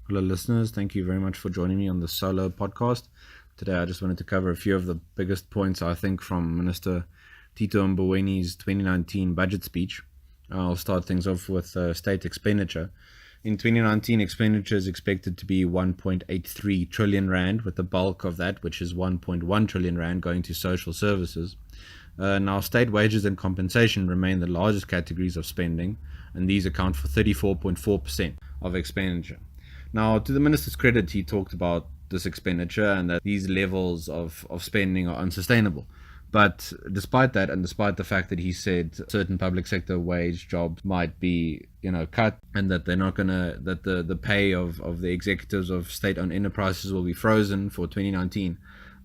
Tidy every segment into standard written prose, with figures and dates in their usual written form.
Hello, listeners. Thank you very much for joining me on the solo podcast. Today, I just wanted to cover a few of the biggest points, I think, from Minister Tito Mboweni's 2019 budget speech. I'll start things off with state expenditure. In 2019, expenditure is expected to be 1.83 trillion rand, with the bulk of that, which is 1.1 trillion rand, going to social services. Now, state wages and compensation remain the largest categories of spending, and these account for 34.4% of expenditure. Now, to the minister's credit, he talked about this expenditure and that these levels of spending are unsustainable. But despite that, and despite the fact that he said certain public sector wage jobs might be, cut, and that they're not gonna, that the pay of the executives of state-owned enterprises will be frozen for 2019,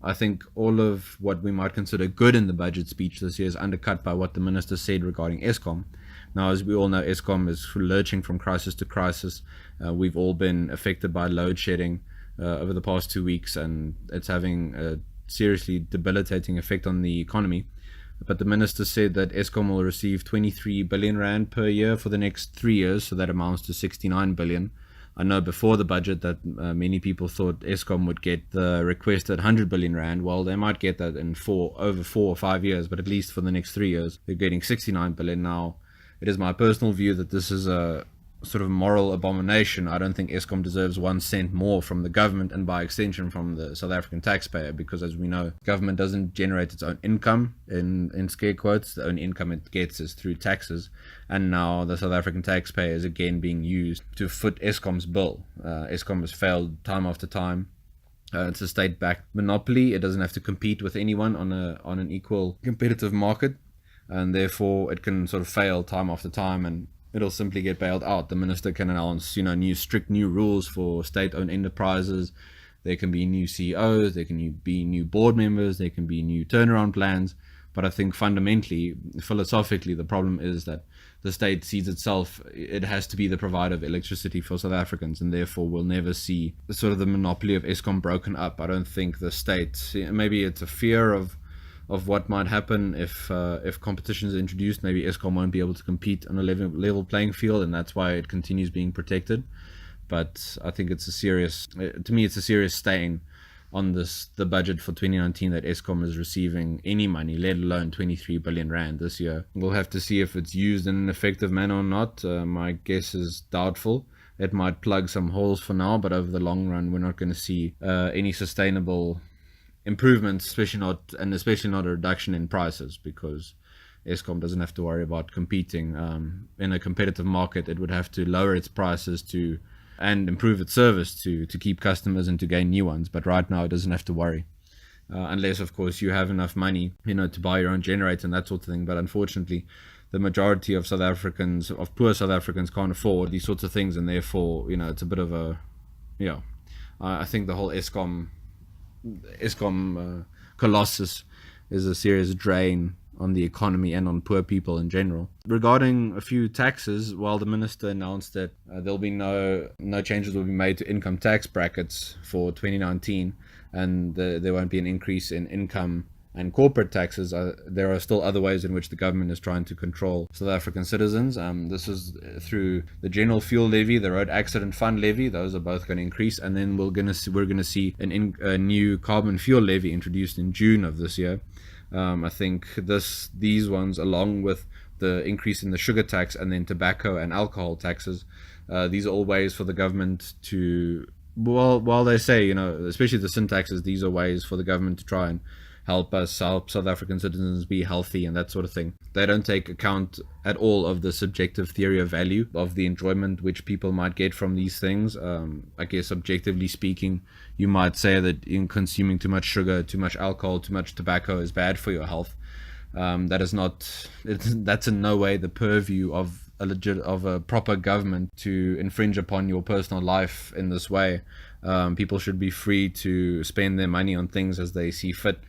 I think all of what we might consider good in the budget speech this year is undercut by what the minister said regarding Eskom. Now, as we all know, Eskom is lurching from crisis to crisis. We've all been affected by load shedding over the past 2 weeks, and it's having a seriously debilitating effect on the economy. But the minister said that Eskom will receive 23 billion rand per year for the next 3 years, so that amounts to 69 billion. I know before the budget that many people thought Eskom would get the requested 100 billion rand. Well, they might get that in over 4 or 5 years, but at least for the next 3 years, they're getting 69 billion now. It is my personal view that this is a sort of moral abomination. I don't think Eskom deserves 1 cent more from the government, and by extension from the South African taxpayer, because as we know, government doesn't generate its own income, in scare quotes. The only income it gets is through taxes, and now the South African taxpayer is again being used to foot Eskom's bill. Eskom has failed time after time. It's a state-backed monopoly. It doesn't have to compete with anyone on an equal competitive market, and therefore it can sort of fail time after time, and it'll simply get bailed out. The minister can announce, strict new rules for state-owned enterprises. There can be new CEOs, there can be new board members, there can be new turnaround plans. But I think fundamentally, philosophically, the problem is that the state sees itself, it has to be the provider of electricity for South Africans, and therefore we'll never see sort of the monopoly of Eskom broken up. I don't think the state, maybe it's a fear of what might happen if competition is introduced. Maybe Eskom won't be able to compete on a level playing field, and that's why it continues being protected. But I think it's a serious stain on the budget for 2019 that Eskom is receiving any money, let alone 23 billion rand this year. We'll have to see if it's used in an effective manner or not. My guess is doubtful. It might plug some holes for now, but over the long run, we're not going to see any sustainable improvements, especially not a reduction in prices, because Eskom doesn't have to worry about competing in a competitive market. It would have to lower its prices and improve its service to keep customers and to gain new ones. But right now, it doesn't have to worry, unless, of course, you have enough money, to buy your own generator and that sort of thing. But unfortunately, the majority of poor South Africans can't afford these sorts of things, and therefore, it's a bit of a, I think the whole Eskom colossus is a serious drain on the economy and on poor people in general. Regarding a few taxes, while the minister announced that there'll be no changes will be made to income tax brackets for 2019, and there won't be an increase in income and corporate taxes, there are still other ways in which the government is trying to control South African citizens. This is through the general fuel levy, the road accident fund levy. Those are both going to increase, and then we're going to see a new carbon fuel levy introduced in June of this year. I think these ones, along with the increase in the sugar tax and then tobacco and alcohol taxes, these are all ways for the government to, while they say, especially the sin taxes, these are ways for the government to try and help South African citizens be healthy and that sort of thing. They don't take account at all of the subjective theory of value, of the enjoyment which people might get from these things. I guess objectively speaking, you might say that in consuming too much sugar, too much alcohol, too much tobacco is bad for your health. That's in no way the purview of a proper government to infringe upon your personal life in this way. People should be free to spend their money on things as they see fit.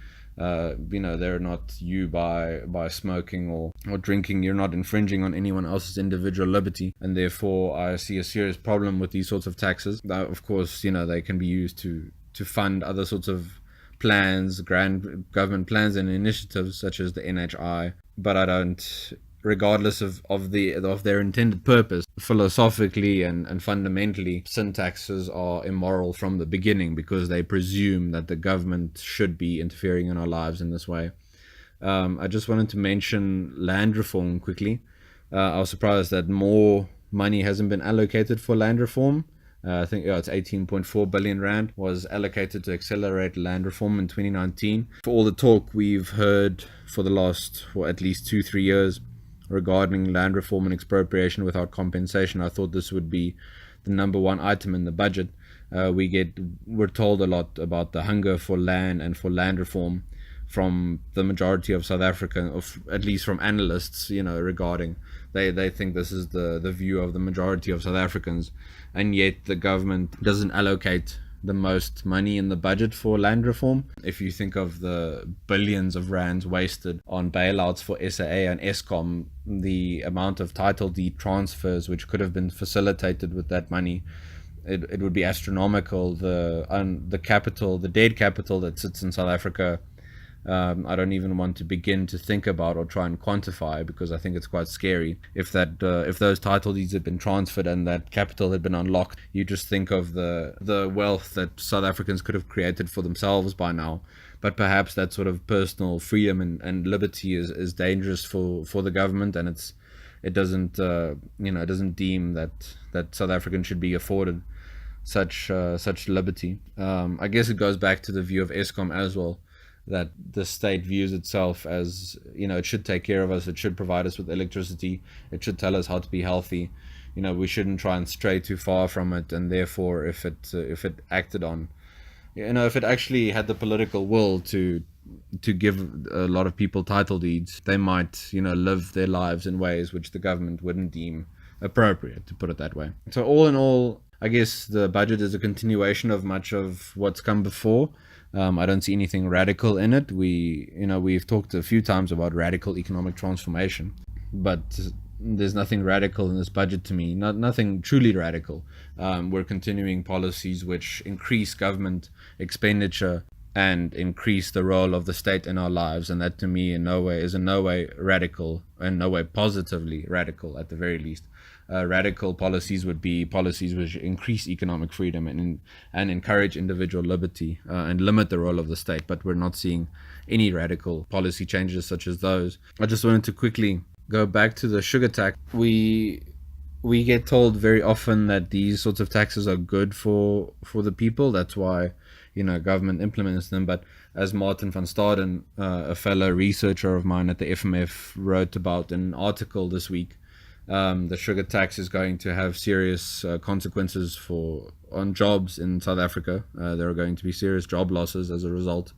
They're not you by smoking or drinking. You're not infringing on anyone else's individual liberty, and therefore I see a serious problem with these sorts of taxes. Of course, they can be used to fund other sorts of plans, grand government plans and initiatives such as the NHI, but I don't regardless of their intended purpose, philosophically and fundamentally, sin taxes are immoral from the beginning because they presume that the government should be interfering in our lives in this way. I just wanted to mention land reform quickly. I was surprised that more money hasn't been allocated for land reform. I think it's 18.4 billion rand was allocated to accelerate land reform in 2019. For all the talk we've heard for the last, at least 2-3 years regarding land reform and expropriation without compensation, I thought this would be the number one item in the budget. We're told a lot about the hunger for land and for land reform from the majority of South Africa, of at least from analysts, regarding they think this is the view of the majority of South Africans, and yet the government doesn't allocate the most money in the budget for land reform. If you think of the billions of rands wasted on bailouts for SAA and Eskom, the amount of title deed transfers which could have been facilitated with that money, it would be astronomical. The capital, the dead capital that sits in South Africa, I don't even want to begin to think about or try and quantify, because I think it's quite scary. If those title deeds had been transferred and that capital had been unlocked, you just think of the wealth that South Africans could have created for themselves by now. But perhaps that sort of personal freedom and liberty is dangerous for the government, and it doesn't deem that South Africans should be afforded such liberty. I guess it goes back to the view of Eskom as well, that the state views itself as, it should take care of us, it should provide us with electricity, it should tell us how to be healthy. We shouldn't try and stray too far from it, and therefore if it acted on, if it actually had the political will to give a lot of people title deeds, they might, live their lives in ways which the government wouldn't deem appropriate, to put it that way. So all in all, I guess the budget is a continuation of much of what's come before. I don't see anything radical in it. We've talked a few times about radical economic transformation, but there's nothing radical in this budget to me. Nothing truly radical. We're continuing policies which increase government expenditure and increase the role of the state in our lives, and that to me is in no way radical, and no way positively radical, at the very least. Radical policies would be policies which increase economic freedom and encourage individual liberty and limit the role of the state, but we're not seeing any radical policy changes such as those. I just wanted to quickly go back to the sugar tax. We get told very often that these sorts of taxes are good for the people. That's why government implements them. But as Martin van Staden, a fellow researcher of mine at the FMF, wrote about in an article this week, the sugar tax is going to have serious consequences on jobs in South Africa. There are going to be serious job losses as a result.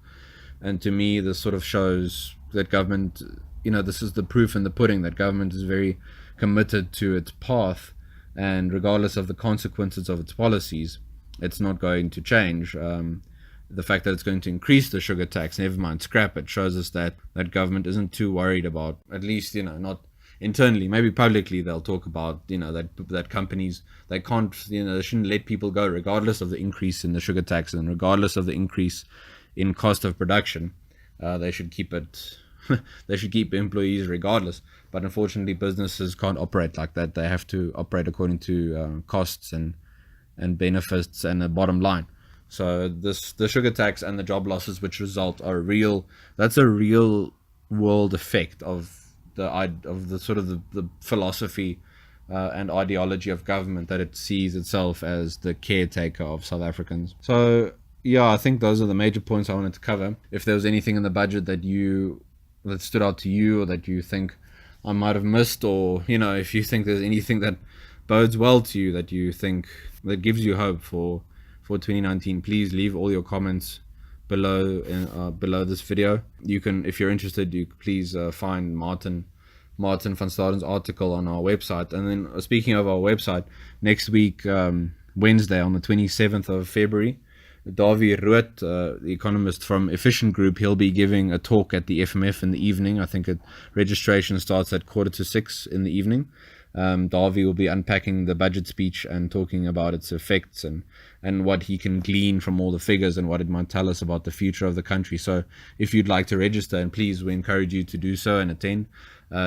And to me, this sort of shows that government, this is the proof in the pudding, that government is very committed to its path, and regardless of the consequences of its policies, it's not going to change. The fact that it's going to increase the sugar tax, never mind scrap it, shows us that government isn't too worried about, at least, not internally, maybe publicly they'll talk about, that companies, they can't, they shouldn't let people go regardless of the increase in the sugar tax and regardless of the increase in cost of production. They should keep it, they should keep employees regardless. But unfortunately, businesses can't operate like that. They have to operate according to costs and benefits and a bottom line. So the sugar tax and the job losses which result are real. That's a real world effect of the philosophy and ideology of government, that it sees itself as the caretaker of South Africans. So yeah, I think those are the major points I wanted to cover. If there was anything in the budget that stood out to you, or that you think I might have missed, or if you think there's anything that bodes well to you, that you think that gives you hope for 2019, please leave all your comments below this video. You can, if you're interested, you please find Martin van Staden's article on our website. And then speaking of our website, next week, Wednesday on the 27th of February, Dawie Rood, the economist from Efficient Group, he'll be giving a talk at the FMF in the evening. I think registration starts at 5:45 in the evening. Dawie will be unpacking the budget speech and talking about its effects and what he can glean from all the figures and what it might tell us about the future of the country. So if you'd like to register, and please, we encourage you to do so and attend.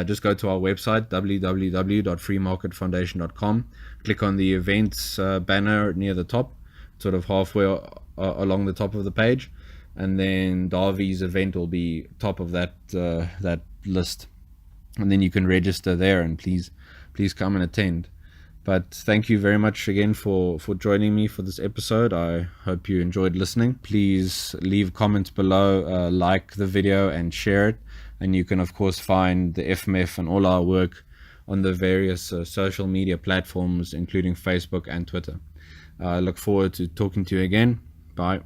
just go to our website, www.freemarketfoundation.com. Click on the events banner near the top, sort of halfway along the top of the page, and then Darvy's event will be top of that list, and then you can register there, and please come and attend. But thank you very much again for joining me for this episode. I hope you enjoyed listening. Please leave comments below, like the video and share it. And you can of course find the FMF and all our work on the various social media platforms, including Facebook and Twitter. I look forward to talking to you again. Bye.